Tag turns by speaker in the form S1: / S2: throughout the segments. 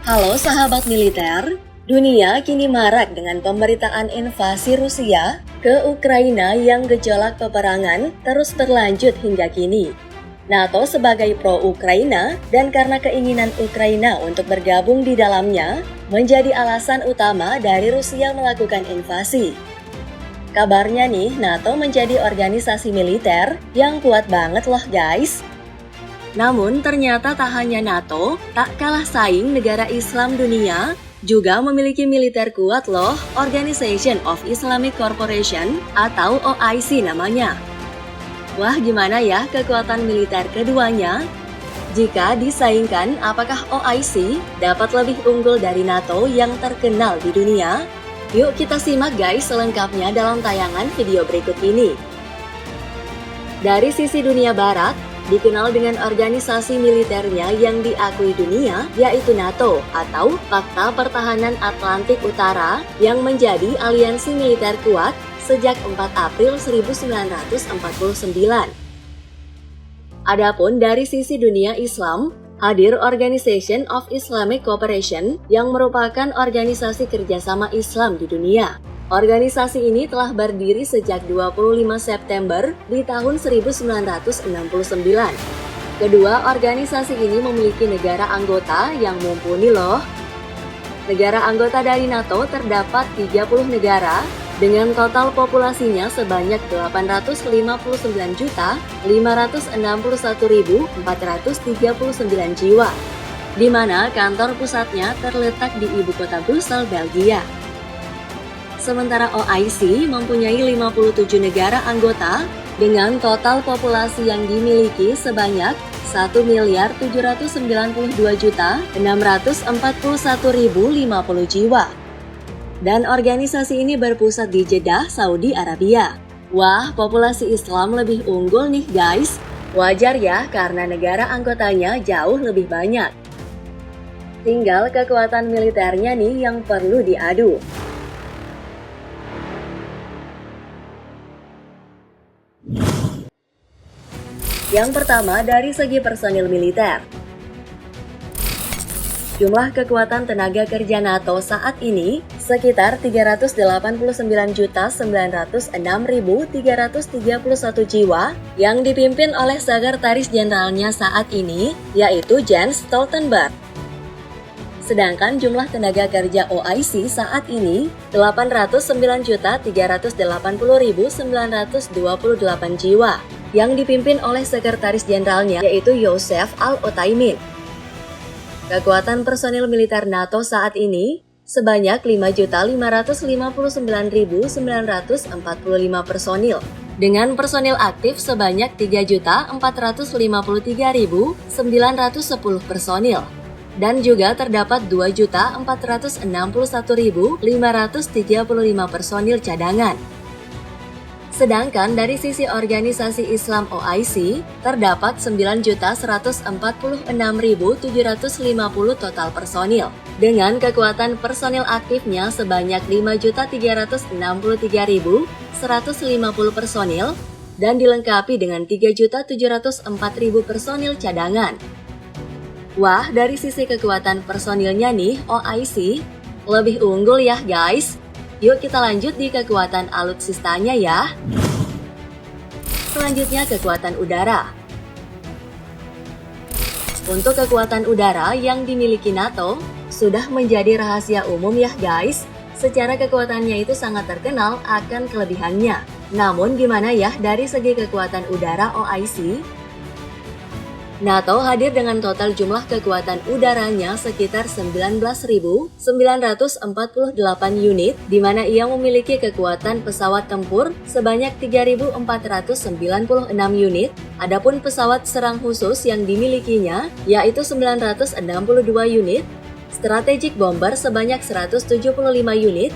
S1: Halo sahabat militer, dunia kini marak dengan pemberitaan invasi Rusia ke Ukraina yang gejolak peperangan terus berlanjut hingga kini. NATO sebagai pro-Ukraina dan karena keinginan Ukraina untuk bergabung di dalamnya menjadi alasan utama dari Rusia melakukan invasi. Kabarnya nih, NATO menjadi organisasi militer yang kuat banget loh guys. Namun ternyata tak hanya NATO, tak kalah saing negara Islam dunia juga memiliki militer kuat loh, Organization of Islamic Cooperation atau OIC namanya. Wah, gimana ya kekuatan militer keduanya? Jika disaingkan, apakah OIC dapat lebih unggul dari NATO yang terkenal di dunia? Yuk kita simak guys selengkapnya dalam tayangan video berikut ini. Dari sisi dunia barat, dikenal dengan organisasi militernya yang diakui dunia, yaitu NATO atau Pakta Pertahanan Atlantik Utara yang menjadi aliansi militer kuat sejak 4 April 1949. Adapun dari sisi dunia Islam, hadir Organization of Islamic Cooperation yang merupakan organisasi kerjasama Islam di dunia. Organisasi ini telah berdiri sejak 25 September di tahun 1969. Kedua organisasi ini memiliki negara anggota yang mumpuni loh. Negara anggota dari NATO terdapat 30 negara dengan total populasinya sebanyak 859.561.439 jiwa, di mana kantor pusatnya terletak di ibu kota Brussel, Belgia. Sementara OIC mempunyai 57 negara anggota dengan total populasi yang dimiliki sebanyak 1.792.641.050 jiwa. Dan organisasi ini berpusat di Jeddah, Saudi Arabia. Wah, populasi Islam lebih unggul nih guys. Wajar ya karena negara anggotanya jauh lebih banyak. Tinggal kekuatan militernya nih yang perlu diadu. Yang pertama dari segi personil militer. Jumlah kekuatan tenaga kerja NATO saat ini sekitar 389.906.331 jiwa yang dipimpin oleh Sekretaris Jenderalnya saat ini, yaitu Jens Stoltenberg. Sedangkan jumlah tenaga kerja OIC saat ini 809.380.928 jiwa yang dipimpin oleh Sekretaris Jenderalnya, yaitu Joseph Al-Otaimin. Kekuatan personil militer NATO saat ini sebanyak 5.559.945 personil, dengan personil aktif sebanyak 3.453.910 personil, dan juga terdapat 2.461.535 personil cadangan. Sedangkan dari sisi organisasi Islam OIC, terdapat 9.146.750 total personil, dengan kekuatan personil aktifnya sebanyak 5.363.150 personil, dan dilengkapi dengan 3.704.000 personil cadangan. Wah, dari sisi kekuatan personilnya nih, OIC lebih unggul ya guys. Yuk kita lanjut di kekuatan alutsistanya ya. Selanjutnya kekuatan udara. Untuk kekuatan udara yang dimiliki NATO sudah menjadi rahasia umum ya guys. Secara kekuatannya itu sangat terkenal akan kelebihannya. Namun gimana ya dari segi kekuatan udara OIC? NATO hadir dengan total jumlah kekuatan udaranya sekitar 19.948 unit, di mana ia memiliki kekuatan pesawat tempur sebanyak 3.496 unit, adapun pesawat serang khusus yang dimilikinya yaitu 962 unit, strategic bomber sebanyak 175 unit,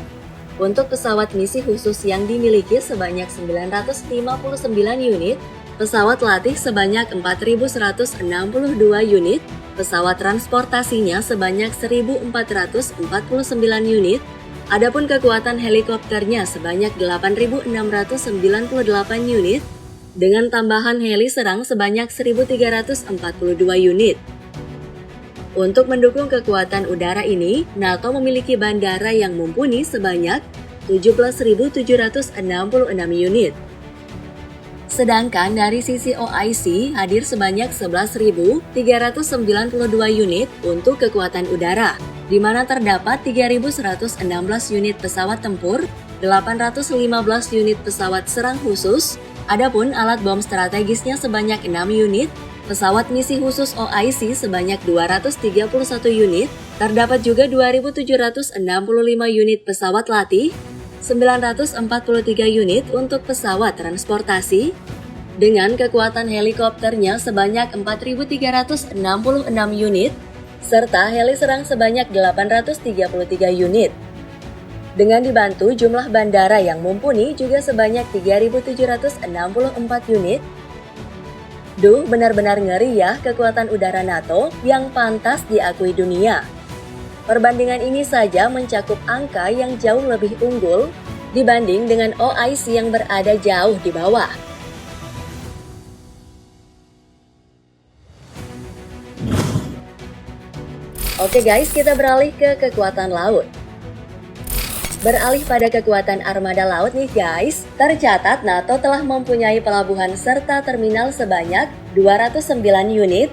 S1: untuk pesawat misi khusus yang dimiliki sebanyak 959 unit, pesawat latih sebanyak 4.162 unit, pesawat transportasinya sebanyak 1.449 unit, adapun kekuatan helikopternya sebanyak 8.698 unit, dengan tambahan heli serang sebanyak 1.342 unit. Untuk mendukung kekuatan udara ini, NATO memiliki bandara yang mumpuni sebanyak 17.766 unit. Sedangkan dari sisi OIC hadir sebanyak 11.392 unit untuk kekuatan udara, di mana terdapat 3.116 unit pesawat tempur, 815 unit pesawat serang khusus, adapun alat bom strategisnya sebanyak 6 unit, pesawat misi khusus OIC sebanyak 231 unit, terdapat juga 2.765 unit pesawat latih, 943 unit untuk pesawat transportasi, dengan kekuatan helikopternya sebanyak 4.366 unit, serta heli serang sebanyak 833 unit. Dengan dibantu jumlah bandara yang mumpuni juga sebanyak 3.764 unit. Duh, benar-benar ngeri ya kekuatan udara NATO yang pantas diakui dunia. Perbandingan ini saja mencakup angka yang jauh lebih unggul dibanding dengan OIC yang berada jauh di bawah. Oke guys, kita beralih ke kekuatan laut. Beralih pada kekuatan armada laut nih guys, tercatat NATO telah mempunyai pelabuhan serta terminal sebanyak 209 unit,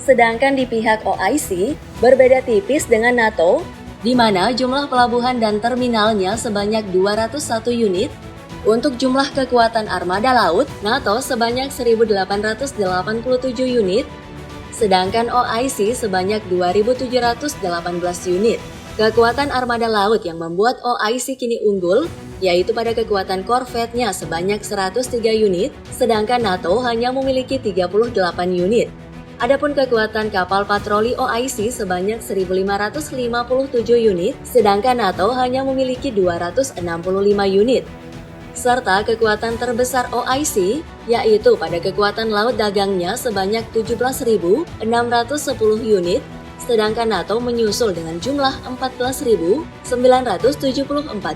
S1: sedangkan di pihak OIC berbeda tipis dengan NATO, di mana jumlah pelabuhan dan terminalnya sebanyak 201 unit. Untuk jumlah kekuatan armada laut, NATO sebanyak 1.887 unit, sedangkan OIC sebanyak 2.718 unit. Kekuatan armada laut yang membuat OIC kini unggul, yaitu pada kekuatan korvetnya sebanyak 103 unit, sedangkan NATO hanya memiliki 38 unit. Adapun kekuatan kapal patroli OIC sebanyak 1.557 unit, sedangkan NATO hanya memiliki 265 unit. Serta kekuatan terbesar OIC, yaitu pada kekuatan laut dagangnya sebanyak 17.610 unit, sedangkan NATO menyusul dengan jumlah 14.974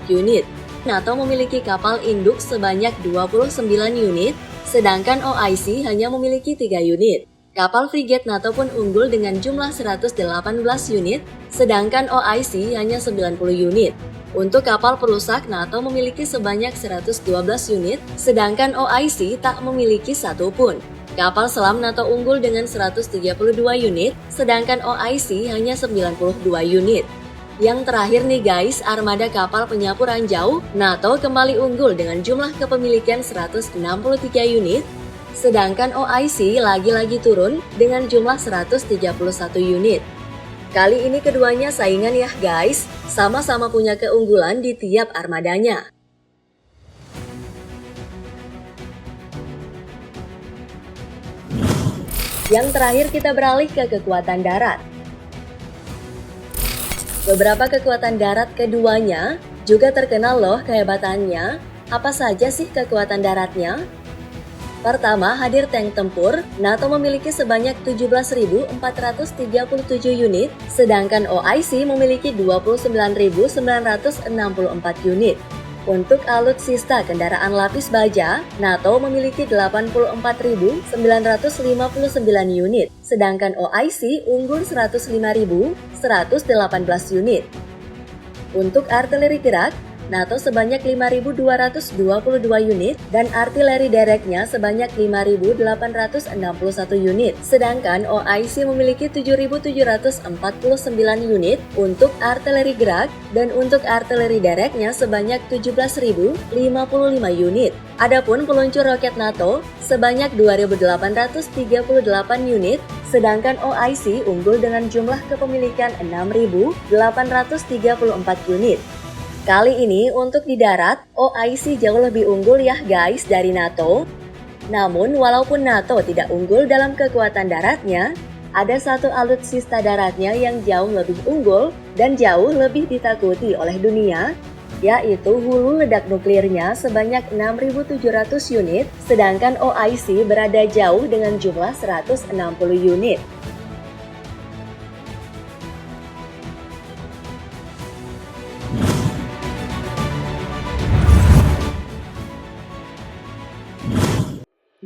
S1: unit. NATO memiliki kapal induk sebanyak 29 unit, sedangkan OIC hanya memiliki 3 unit. Kapal frigate NATO pun unggul dengan jumlah 118 unit, sedangkan OIC hanya 90 unit. Untuk kapal perusak, NATO memiliki sebanyak 112 unit, sedangkan OIC tak memiliki satu pun. Kapal selam NATO unggul dengan 132 unit, sedangkan OIC hanya 92 unit. Yang terakhir nih guys, armada kapal penyapu ranjau, NATO kembali unggul dengan jumlah kepemilikan 163 unit, sedangkan OIC lagi-lagi turun dengan jumlah 131 unit. Kali ini keduanya saingan ya guys, sama-sama punya keunggulan di tiap armadanya. Yang terakhir kita beralih ke kekuatan darat. Beberapa kekuatan darat keduanya juga terkenal loh kehebatannya. Apa saja sih kekuatan daratnya? Pertama, hadir tank tempur. NATO memiliki sebanyak 17.437 unit, sedangkan OIC memiliki 29.964 unit. Untuk alutsista kendaraan lapis baja, NATO memiliki 84.959 unit, sedangkan OIC unggul 105.118 unit. Untuk artileri gerak, NATO sebanyak 5.222 unit dan artileri dereknya sebanyak 5.861 unit, sedangkan OIC memiliki 7.749 unit untuk artileri gerak dan untuk artileri dereknya sebanyak 17.055 unit. Adapun peluncur roket NATO sebanyak 2.838 unit, sedangkan OIC unggul dengan jumlah kepemilikan 6.834 unit. Kali ini untuk di darat, OIC jauh lebih unggul ya guys dari NATO. Namun walaupun NATO tidak unggul dalam kekuatan daratnya, ada satu alutsista daratnya yang jauh lebih unggul dan jauh lebih ditakuti oleh dunia, yaitu hulu ledak nuklirnya sebanyak 6.700 unit, sedangkan OIC berada jauh dengan jumlah 160 unit.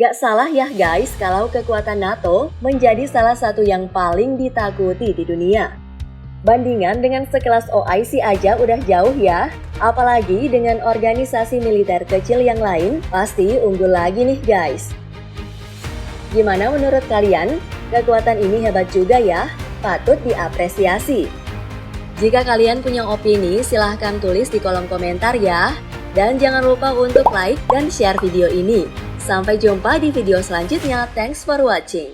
S1: Gak salah ya guys kalau kekuatan NATO menjadi salah satu yang paling ditakuti di dunia. Bandingan dengan sekelas OIC aja udah jauh ya, apalagi dengan organisasi militer kecil yang lain pasti unggul lagi nih guys. Gimana menurut kalian? Kekuatan ini hebat juga ya, patut diapresiasi. Jika kalian punya opini silahkan tulis di kolom komentar ya. Dan jangan lupa untuk like dan share video ini. Sampai jumpa di video selanjutnya, thanks for watching.